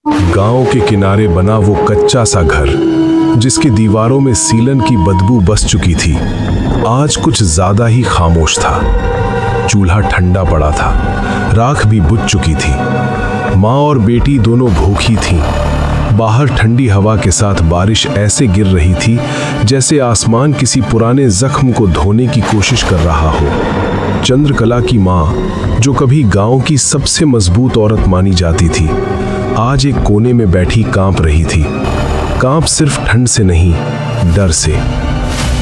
गांव के किनारे बना वो कच्चा सा घर, जिसकी दीवारों में सीलन की बदबू बस चुकी थी, आज कुछ ज्यादा ही खामोश था। चूल्हा ठंडा पड़ा था, राख भी बुझ चुकी थी। माँ और बेटी दोनों भूखी थीं। बाहर ठंडी हवा के साथ बारिश ऐसे गिर रही थी जैसे आसमान किसी पुराने जख्म को धोने की कोशिश कर रहा हो। चंद्रकला की माँ, जो कभी गांव की सबसे मजबूत औरत मानी जाती थी, आज एक कोने में बैठी कांप रही थी। कांप सिर्फ ठंड से नहीं, डर से।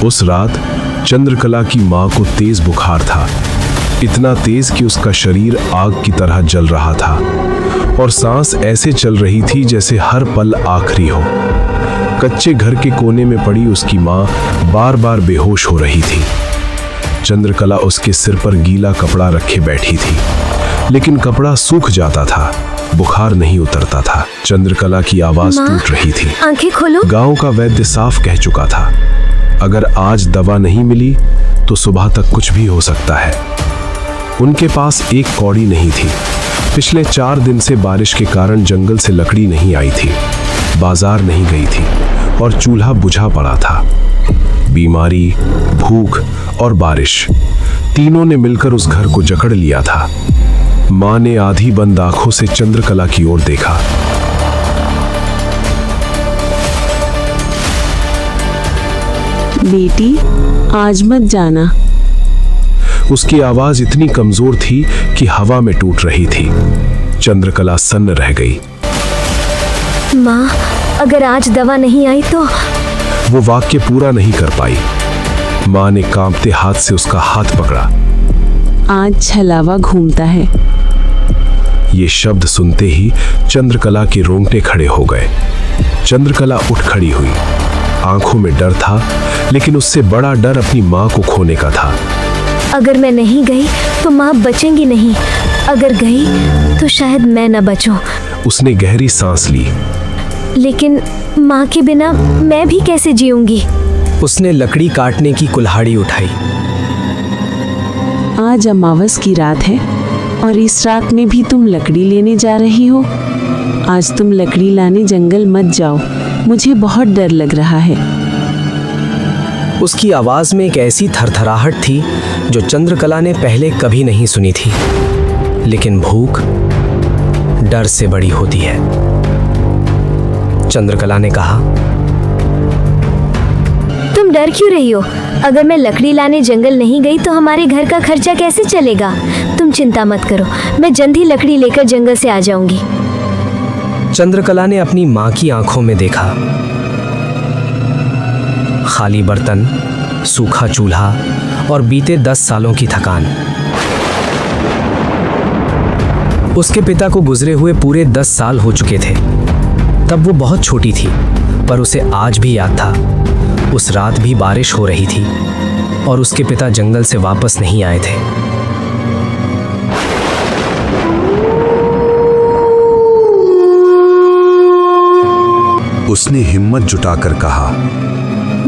उस रात चंद्रकला की माँ को तेज बुखार था, इतना तेज कि उसका शरीर आग की तरह जल रहा था और सांस ऐसे चल रही थी जैसे हर पल आखिरी हो। कच्चे घर के कोने में पड़ी उसकी माँ बार बार बेहोश हो रही थी। चंद्रकला उसके सिर पर गीला कपड़ा रखे बैठी थी, लेकिन कपड़ा सूख जाता था, बुखार नहीं उतरता था। चंद्रकला की आवाज टूट रही थी। आंखें खोलो। गांव का वैद्य साफ कह चुका था, अगर आज दवा नहीं मिली तो सुबह तक कुछ भी हो सकता है। उनके पास एक कौड़ी नहीं थी। पिछले 4 दिन से बारिश के कारण जंगल से लकड़ी नहीं आई थी, बाजार नहीं गई थी और चूल्हा बुझा पड़ा था। बीमारी, भूख और बारिश तीनों ने मिलकर उस घर को जकड़ लिया था। माँ ने आधी बंद आंखों से चंद्रकला की ओर देखा। बेटी, आज मत जाना। उसकी आवाज इतनी कमजोर थी कि हवा में टूट रही थी। चंद्रकला सन्न रह गई। माँ, अगर आज दवा नहीं आई तो? वो वाक्य पूरा नहीं कर पाई। माँ ने कांपते हाथ से उसका हाथ पकड़ा। आज छलावा घूमता है। ये शब्द सुनते ही चंद्रकला के रोंगटे खड़े हो गए। चंद्रकला उठ खड़ी हुई। आंखों में डर था, लेकिन उससे बड़ा डर अपनी माँ को खोने का था। अगर मैं नहीं गई तो माँ बचेंगी नहीं। अगर गई तो शायद मैं न बचूं। उसने गहरी सांस ली। लेकिन माँ के बिना मैं भी कैसे जीऊंगी? उसने लकड़ी काटने की कुल्हाड़ी उठाई। आज अमावस की रात है और इस रात में भी तुम लकड़ी लेने जा रही हो। आज तुम लकड़ी लाने जंगल मत जाओ, मुझे बहुत डर लग रहा है। उसकी आवाज में एक ऐसी थरथराहट थी जो चंद्रकला ने पहले कभी नहीं सुनी थी। लेकिन भूख डर से बड़ी होती है। चंद्रकला ने कहा, तुम डर क्यों रही हो? अगर मैं लकड़ी लाने जंगल नहीं गई तो हमारे घर का खर्चा कैसे चलेगा? तुम चिंता मत करो, मैं जल्द ही लकड़ी लेकर जंगल से आ जाऊंगी। चंद्रकला ने अपनी माँ की आंखों में देखा। खाली बर्तन, सूखा चूल्हा और बीते 10 सालों की थकान। उसके पिता को गुजरे हुए पूरे 10 साल हो चुके थे। तब वो बहुत छोटी थी, पर उसे आज भी याद था। उस रात भी बारिश हो रही थी और उसके पिता जंगल से वापस नहीं आए थे। उसने हिम्मत जुटाकर कहा,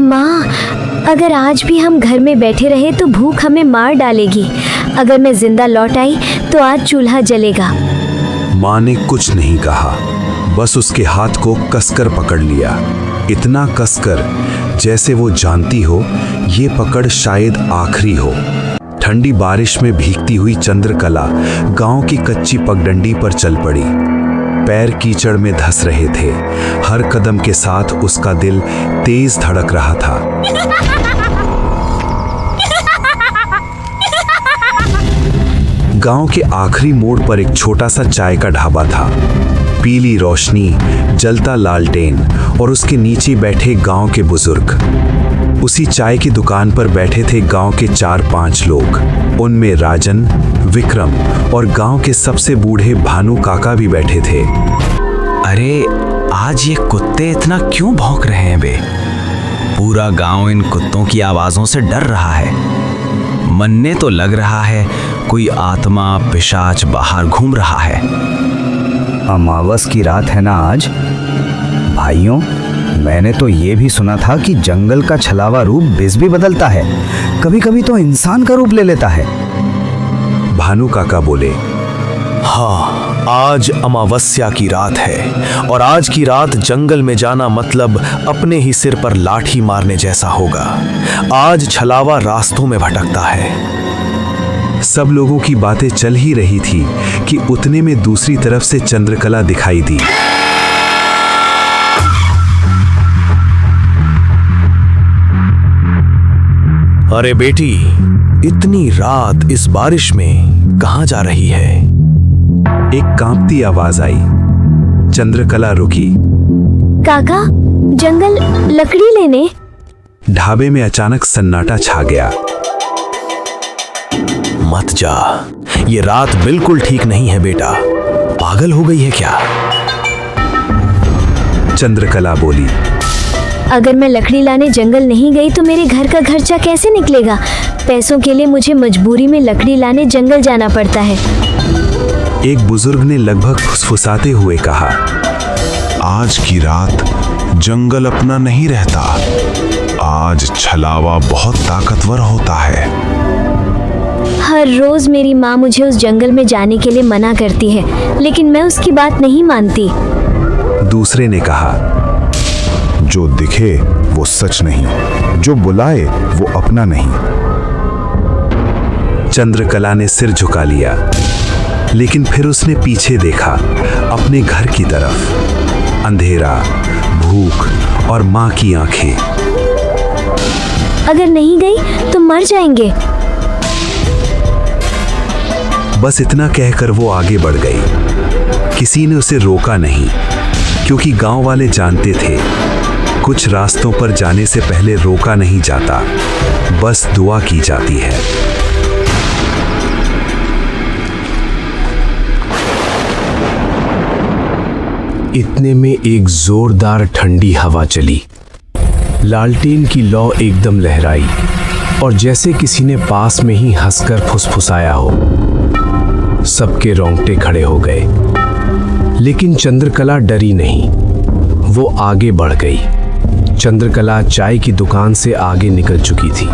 माँ, अगर आज भी हम घर में बैठे रहे तो भूख हमें मार डालेगी। अगर मैं जिंदा लौट आई तो आज चूल्हा जलेगा। माँ ने कुछ नहीं कहा, बस उसके हाथ को कसकर पकड़ लिया। इतना कसकर जैसे वो जानती हो ये पकड़ शायद आखिरी हो। ठंडी बारिश में भीगती हुई चंद्रकला गांव की कच्ची पगडंडी पर चल पड़ी। पैर कीचड़ में धंस रहे थे। हर कदम के साथ उसका दिल तेज धड़क रहा था। गांव के आखिरी मोड़ पर एक छोटा सा चाय का ढाबा था। पीली रोशनी, जलता लालटेन और उसके नीचे बैठे गांव के बुजुर्ग। उसी चाय की दुकान पर बैठे थे गांव के 4-5 लोग। उनमें राजन, विक्रम और गांव के सबसे बूढ़े भानु काका भी बैठे थे। अरे, आज ये कुत्ते इतना क्यों भौंक रहे हैं बे? पूरा गांव इन कुत्तों की आवाजों से डर रहा है। मन्ने तो लग रहा है कोई आत्मा पिशाच बाहर घूम रहा है। अमावस की रात है ना आज? भाइयों, मैंने तो ये भी सुना था कि जंगल का छलावा रूप बिस भी बदलता है। कभी कभी तो इंसान का रूप ले लेता है। भानु काका बोले, हाँ, आज अमावस्या की रात है और आज की रात जंगल में जाना मतलब अपने ही सिर पर लाठी मारने जैसा होगा। आज छलावा रास्तों में भटकता है। सब लोगों की बातें चल ही रही थी कि उतने में दूसरी तरफ से चंद्रकला दिखाई दी। अरे बेटी, इतनी रात इस बारिश में कहां जा रही है? एक कांपती आवाज आई। चंद्रकला रुकी। काका, जंगल लकड़ी लेने। ढाबे में अचानक सन्नाटा छा गया। मत जा, ये रात बिल्कुल ठीक नहीं है बेटा। पागल हो गई है क्या? चंद्रकला बोली। अगर मैं लकड़ी लाने जंगल नहीं गई तो मेरे घर का खर्चा कैसे निकलेगा? पैसों के लिए मुझे मजबूरी में लकड़ी लाने जंगल जाना पड़ता है। एक बुजुर्ग ने लगभग फुसफुसाते हुए कहा, आज की रात जंगल अपना नहीं रहता। आज छलावा बहुत ताकतवर होता है। हर रोज मेरी माँ मुझे उस जंगल में जाने के लिए मना करती है, लेकिन मैं उसकी बात नहीं मानती। दूसरे ने कहा, जो दिखे वो सच नहीं, जो बुलाए वो अपना नहीं। चंद्रकला ने सिर झुका लिया, लेकिन फिर उसने पीछे देखा, अपने घर की तरफ। अंधेरा, भूख और माँ की आंखें। अगर नहीं गई तो मर जाएंगे। बस इतना कहकर वो आगे बढ़ गई। किसी ने उसे रोका नहीं, क्योंकि गांव वाले जानते थे कुछ रास्तों पर जाने से पहले रोका नहीं जाता, बस दुआ की जाती है। इतने में एक जोरदार ठंडी हवा चली। लालटेन की लौ एकदम लहराई और जैसे किसी ने पास में ही हंसकर फुसफुसाया हो। सबके रोंगटे खड़े हो गए, लेकिन चंद्रकला डरी नहीं। वो आगे बढ़ गई। चंद्रकला चाय की दुकान से आगे निकल चुकी थी।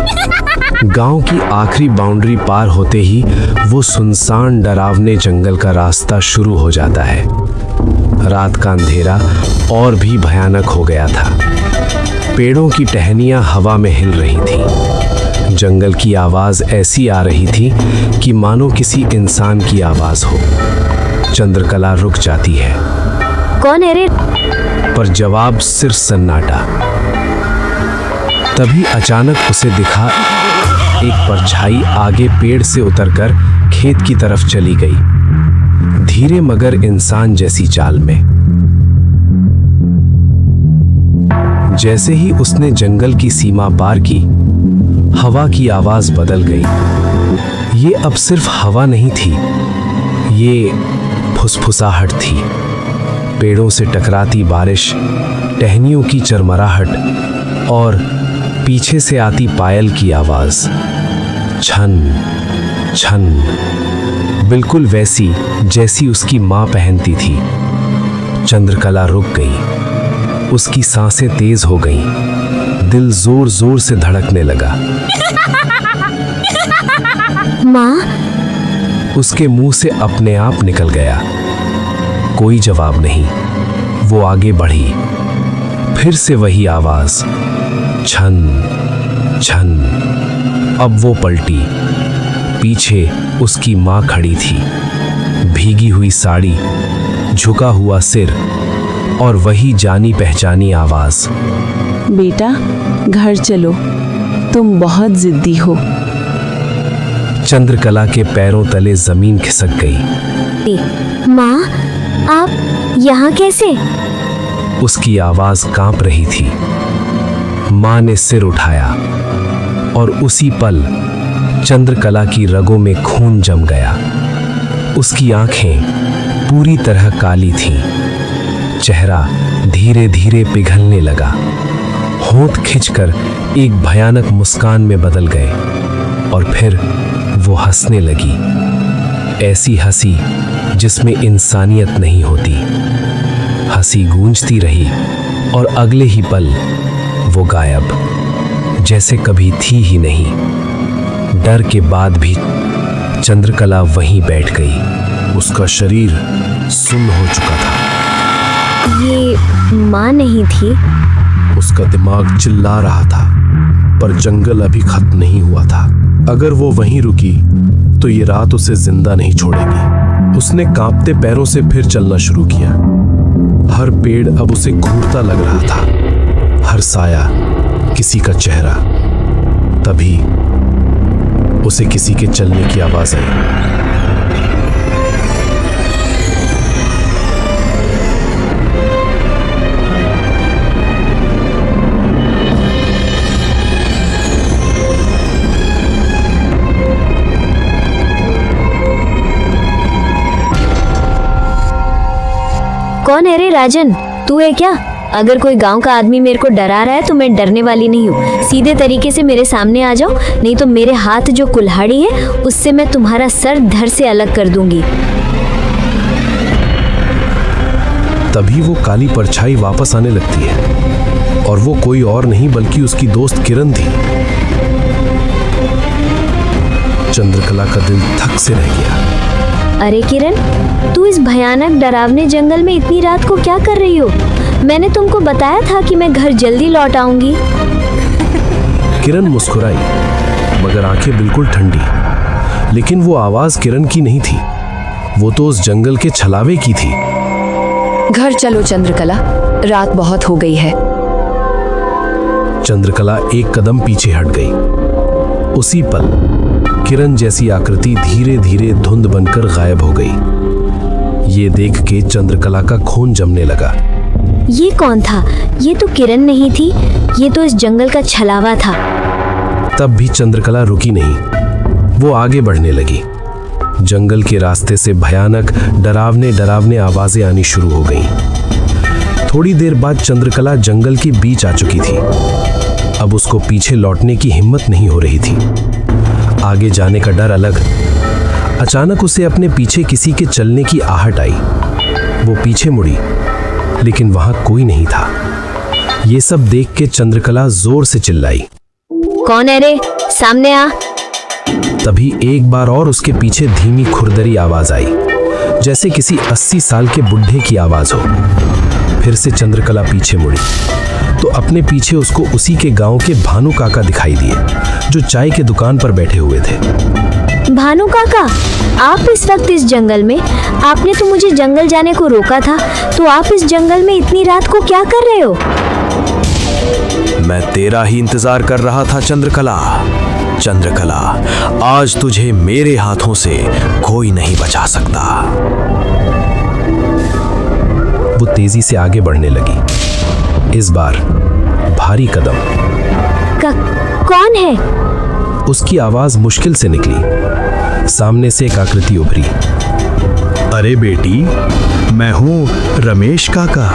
गांव की आखिरी बाउंड्री पार होते ही वो सुनसान डरावने जंगल का रास्ता शुरू हो जाता है। रात का अंधेरा और भी भयानक हो गया था। पेड़ों की टहनियां हवा में हिल रही थी। जंगल की आवाज ऐसी आ रही थी कि मानो किसी इंसान की आवाज हो। चंद्रकला रुक जाती है। कौन है रे? पर जवाब सिर्फ सन्नाटा। तभी अचानक उसे दिखा एक परछाई आगे पेड़ से उतरकर खेत की तरफ चली गई, धीरे मगर इंसान जैसी चाल में। जैसे ही उसने जंगल की सीमा पार की, हवा की आवाज बदल गई। ये अब सिर्फ हवा नहीं थी, ये फुसफुसाहट थी। पेड़ों से टकराती बारिश, टहनियों की चरमराहट और पीछे से आती पायल की आवाज। छन छन, बिल्कुल वैसी जैसी उसकी माँ पहनती थी। चंद्रकला रुक गई। उसकी सांसें तेज हो गईं। दिल जोर जोर से धड़कने लगा। माँ? उसके मुंह से अपने आप निकल गया। कोई जवाब नहीं। वो आगे बढ़ी। फिर से वही आवाज, छन छन। अब वो पलटी। पीछे उसकी माँ खड़ी थी, भीगी हुई साड़ी, झुका हुआ सिर और वही जानी पहचानी आवाज। बेटा, घर चलो, तुम बहुत जिद्दी हो। चंद्रकला के पैरों तले जमीन खिसक गई। माँ, आप यहाँ कैसे? उसकी आवाज कांप रही थी। माँ ने सिर उठाया और उसी पल चंद्रकला की रगों में खून जम गया। उसकी आंखें पूरी तरह काली थीं। चेहरा धीरे धीरे पिघलने लगा। होंठ खिंचकर एक भयानक मुस्कान में बदल गए और फिर वो हंसने लगी। ऐसी हंसी जिसमें इंसानियत नहीं होती। हंसी गूंजती रही और अगले ही पल वो गायब, जैसे कभी थी ही नहीं। डर के बाद भी चंद्रकला वहीं बैठ गई, उसका शरीर सुन्न हो चुका था। ये माँ नहीं थी? उसका दिमाग चिल्ला रहा था, पर जंगल अभी खत्म नहीं हुआ था। अगर वो वहीं रुकी तो ये रात उसे जिंदा नहीं छोड़ेगी। उसने कांपते पैरों से फिर चलना शुरू किया। हर पेड़ अब उसे घूरता लग रहा था, हर साया किसी का चेहरा। तभी उसे किसी के चलने की आवाज आई। कौन है रे राजन? तू है क्या? अगर कोई गांव का आदमी मेरे को डरा रहा है तो मैं डरने वाली नहीं हूँ। सीधे तरीके से मेरे सामने आ जाओ, नहीं तो मेरे हाथ जो कुल्हाड़ी है उससे मैं तुम्हारा सर धड़ से अलग कर दूंगी। तभी वो काली परछाई वापस आने लगती है, और वो कोई और नहीं बल्कि उसकी दोस्त किरण थी। चंद्रकला का दिल थक से रह गया। अरे किरण, तू इस भयानक डरावने जंगल में इतनी रात को क्या कर रही हो? मैंने तुमको बताया था कि मैं घर जल्दी लौट आऊंगी। किरण मुस्कुराई, मगर आंखें बिल्कुल ठंडी। लेकिन वो आवाज किरण की नहीं थी, वो तो उस जंगल के छलावे की थी। घर चलो चंद्रकला, रात बहुत हो गई है। चंद्रकला एक कदम पीछे हट गई। उसी पल किरण जैसी आकृति धीरे धीरे धुंध बनकर गायब हो गई। ये देख के चंद्रकला का खून जमने लगा। ये कौन था? ये तो किरण नहीं थी, ये तो इस जंगल का छलावा था। तब भी चंद्रकला रुकी नहीं, वो आगे बढ़ने लगी। जंगल के रास्ते से भयानक डरावने डरावने आवाजें आनी शुरू हो गईं। थोड़ी देर बाद चंद्रकला जंगल के बीच आ चुकी थी। अब उसको पीछे लौटने की हिम्मत नहीं हो रही थी। आगे जाने का डर अलग। अचानक उसे अपने पीछे किसी के चलने की आहट आई। वो पीछे मुड़ी, लेकिन वहां कोई नहीं था। ये सब देख के चंद्रकला जोर से चिल्लाई, कौन है रे? सामने आ। तभी एक बार और उसके पीछे धीमी खुरदरी आवाज आई, जैसे किसी 80 साल के बुढ़े की आवाज हो। फिर से चंद्रकला पीछे मुड़ी तो अपने पीछे उसको उसी के गांव के भानु काका दिखाई दिए, जो चाय के दुकान पर बैठे हुए थे। भानु काका, आप इस वक्त इस जंगल में? आपने तो मुझे जंगल जाने को रोका था, तो आप इस जंगल में इतनी रात को क्या कर रहे हो? मैं तेरा ही इंतजार कर रहा था चंद्रकला। चंद्रकला, आज तुझे मेरे हाथों से कोई नहीं बचा सकता। वो तेजी से आगे बढ़ने लगी। इस बार भारी कदम। कौन है? उसकी आवाज मुश्किल से निकली। सामने से एक आकृति उभरी। अरे बेटी, मैं हूँ रमेश काका।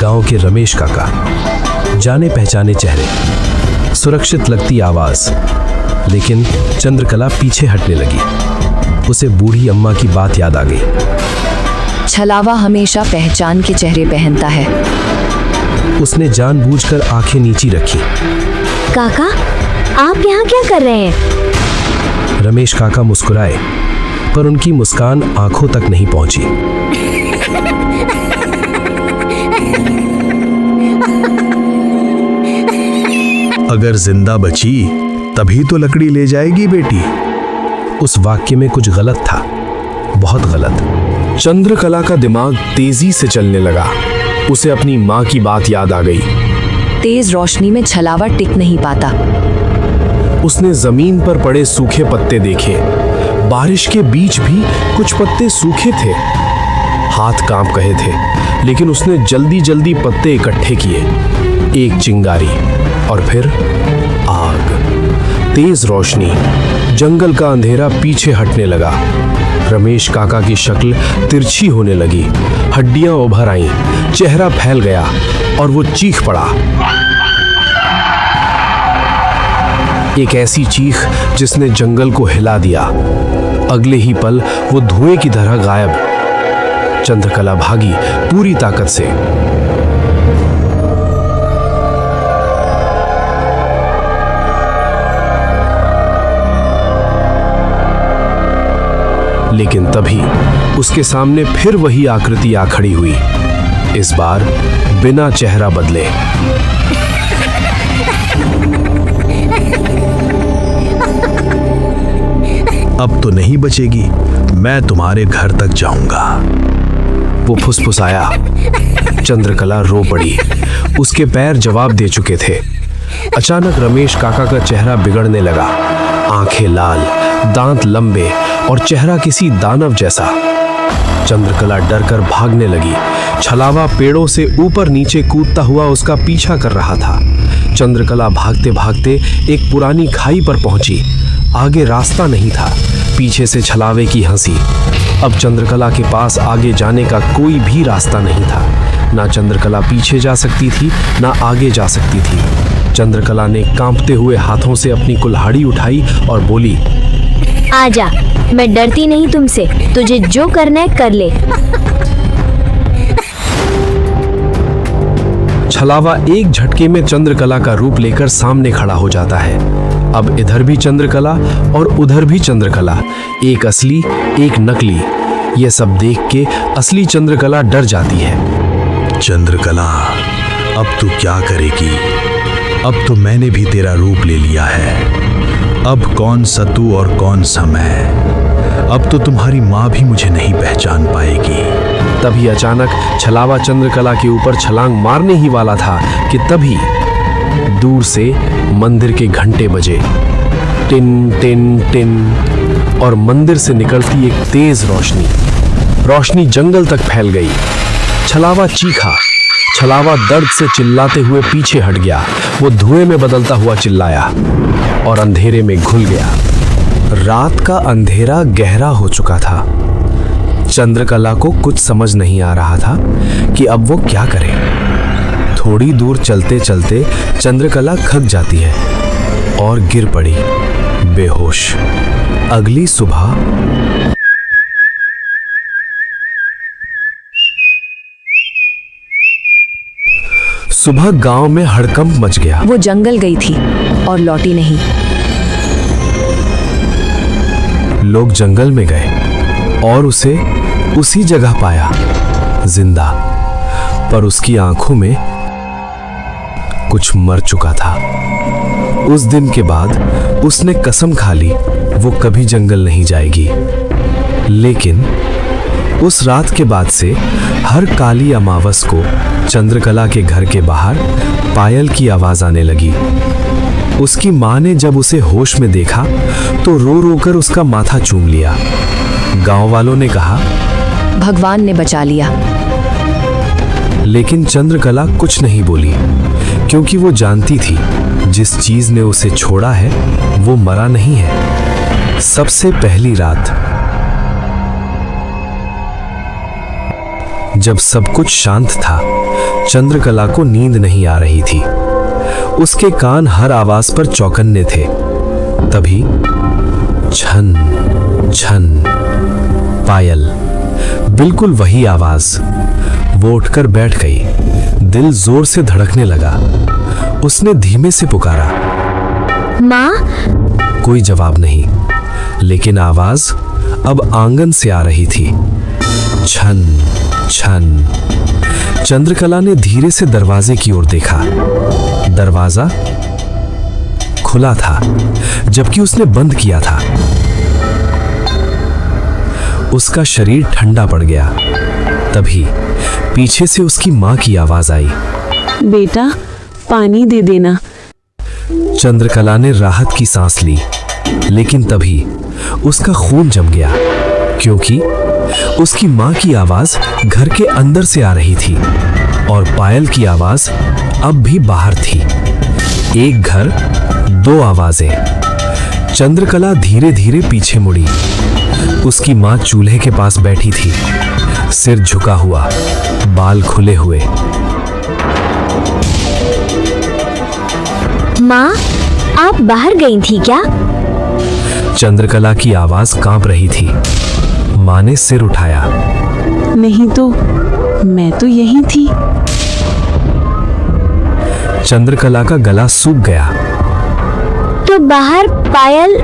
गांव के रमेश काका, जाने पहचाने चेहरे, सुरक्षित लगती आवाज। लेकिन चंद्रकला पीछे हटने लगी। उसे बूढ़ी अम्मा की बात याद आ गई। छलावा हमेशा पहचान के चेहरे पहनता है। उसने जानबूझकर आंखें नीची रखी। काका, आप यहाँ क्या कर रहे हैं? रमेश काका मुस्कुराए, पर उनकी मुस्कान आंखों तक नहीं पहुंची। अगर जिंदा बची तभी तो लकड़ी ले जाएगी बेटी। उस वाक्य में कुछ गलत था, बहुत गलत। चंद्रकला का दिमाग तेजी से चलने लगा। उसे अपनी माँ की बात याद आ गई। तेज रोशनी में छलावा टिक नहीं पाता। उसने जमीन पर पड़े सूखे पत्ते देखे। बारिश के बीच भी कुछ पत्ते सूखे थे। हाथ कांप गए थे, लेकिन उसने जल्दी जल्दी पत्ते इकट्ठे किए। एक चिंगारी और फिर आग। तेज रोशनी, जंगल का अंधेरा पीछे हटने लगा। रमेश काका की शक्ल तिरछी होने लगी, हड्डियां उभर आईं, चेहरा फैल गया और वो चीख पड़ा। एक ऐसी चीख जिसने जंगल को हिला दिया। अगले ही पल वो धुएं की तरह गायब। चंद्रकला भागी पूरी ताकत से। लेकिन तभी उसके सामने फिर वही आकृति आ खड़ी हुई, इस बार बिना चेहरा बदले। अब तो नहीं बचेगी, मैं तुम्हारे घर तक जाऊंगा, वो फुसफुसाया। चंद्रकला रो पड़ी, उसके पैर जवाब दे चुके थे। अचानक रमेश काका का चेहरा बिगड़ने लगा, आंखें लाल, दांत लंबे और चेहरा किसी दानव जैसा। चंद्रकला डर कर भागने लगी। छलावा पेड़ों से ऊपर नीचे कूदता हुआ उसका पीछा कर रहा था। चंद्रकला भागते भागते एक पुरानी खाई पर पहुंची। आगे रास्ता नहीं था, पीछे से छलावे की हंसी। अब चंद्रकला के पास आगे जाने का कोई भी रास्ता नहीं था। ना चंद्रकला पीछे जा सकती थी, ना आगे जा सकती थी। चंद्रकला ने कांपते हुए हाथों से अपनी कुल्हाड़ी उठाई और बोली, आजा, मैं डरती नहीं तुमसे, तुझे जो करना है कर ले। छलावा एक झटके में चंद्रकला का रूप लेकर सामने खड़ा हो जाता है। अब इधर भी चंद्रकला और उधर भी चंद्रकला, एक असली एक नकली। ये सब देख के असली चंद्रकला डर जाती है। चंद्रकला, अब तू क्या करेगी? अब तो मैंने भी तेरा रूप ले लिया है। अब कौन सा तू और कौन सा मैं? अब तो तुम्हारी माँ भी मुझे नहीं पहचान पाएगी। तभी अचानक छलावा चंद्रकला के ऊपर छलांग मारने ही वाला था कि तभी दूर से मंदिर के घंटे बजे, टिन टिन टिन, और मंदिर से निकलती एक तेज रोशनी जंगल तक फैल गई। छलावा चीखा। छलावा दर्द से चिल्लाते हुए पीछे हट गया। वो धुएं में बदलता हुआ चिल्लाया और अंधेरे में घुल गया। रात का अंधेरा गहरा हो चुका था। चंद्रकला को कुछ समझ नहीं आ रहा था कि अब वो क्या करे। थोड़ी दूर चलते चलते चंद्रकला थक जाती है और गिर पड़ी बेहोश। अगली सुबह गांव में हड़कंप मच गया। वो जंगल गई थी और लौटी नहीं। लोग जंगल में गए और उसे उसी जगह पाया, जिंदा, पर उसकी आंखों में कुछ मर चुका था। उस दिन के बाद उसने कसम खा ली वो कभी जंगल नहीं जाएगी। लेकिन उस रात के बाद से हर काली अमावस को चंद्रकला के घर के बाहर पायल की आवाज आने लगी। उसकी माँ ने जब उसे होश में देखा तो रो रो कर उसका माथा चूम लिया। गांव वालों ने कहा, भगवान ने बचा लिया। लेकिन चंद्रकला कुछ नहीं बोली, क्योंकि वो जानती थी जिस चीज ने उसे छोड़ा है वो मरा नहीं है। सबसे पहली रात, जब सब कुछ शांत था, चंद्रकला को नींद नहीं आ रही थी। उसके कान हर आवाज पर चौकन्ने थे। तभी छन छन, पायल, बिल्कुल वही आवाज। वो उठकर बैठ गई। दिल जोर से धड़कने लगा। उसने धीमे से पुकारा, माँ। कोई जवाब नहीं, लेकिन आवाज अब आंगन से आ रही थी। छन छन। चंद्रकला ने धीरे से दरवाजे की ओर देखा। दरवाजा खुला था, जबकि उसने बंद किया था। उसका शरीर ठंडा पड़ गया। तभी पीछे से उसकी माँ की आवाज आई, बेटा पानी दे देना। चंद्रकला ने राहत की सांस ली, लेकिन तभी उसका खून जम गया, क्योंकि उसकी माँ की आवाज घर के अंदर से आ रही थी और पायल की आवाज अब भी बाहर थी। एक घर, दो आवाजें। चंद्रकला धीरे धीरे पीछे मुड़ी। उसकी माँ चूल्हे के पास बैठी थी, सिर झुका हुआ, बाल खुले हुए। माँ, आप बाहर गई थी क्या? चंद्रकला की आवाज कांप रही थी। माँ ने सिर उठाया। नहीं तो मैं तो यहीं थी। चंद्रकला का गला सूख गया। तो बाहर पायल?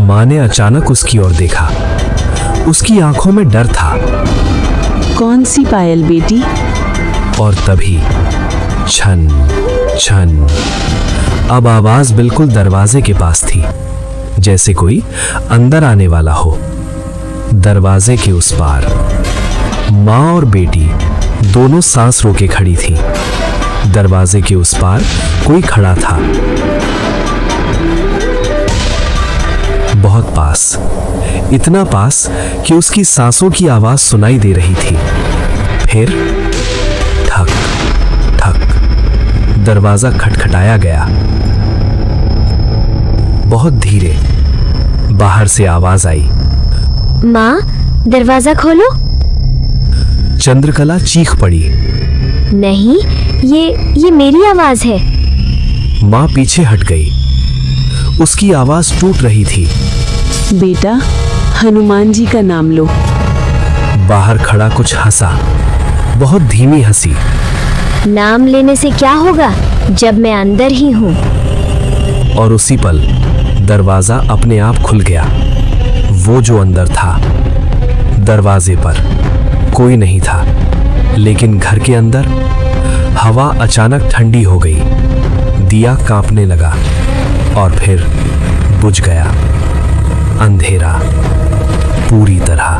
माँ ने अचानक उसकी ओर देखा। उसकी आंखों में डर था। कौन सी पायल बेटी? और तभी छन छन, अब आवाज बिल्कुल दरवाजे के पास थी, जैसे कोई अंदर आने वाला हो। दरवाजे के उस पार माँ और बेटी दोनों सांस रोके खड़ी थी। दरवाजे के उस पार कोई खड़ा था, बहुत पास, इतना पास कि उसकी सांसों की आवाज सुनाई दे रही थी। फिर ठक ठक, दरवाजा खटखटाया गया, बहुत धीरे। बाहर से आवाज आई, माँ, दरवाजा खोलो। चंद्रकला चीख पड़ी। नहीं, ये मेरी आवाज है। माँ पीछे हट गई, उसकी आवाज टूट रही थी। बेटा, हनुमान जी का नाम लो। बाहर खड़ा कुछ हंसा, बहुत धीमी हंसी। नाम लेने से क्या होगा जब मैं अंदर ही हूँ। और उसी पल दरवाजा अपने आप खुल गया। वो जो अंदर था, दरवाजे पर कोई नहीं था, लेकिन घर के अंदर हवा अचानक ठंडी हो गई। दिया कांपने लगा और फिर बुझ गया। अंधेरा पूरी तरह।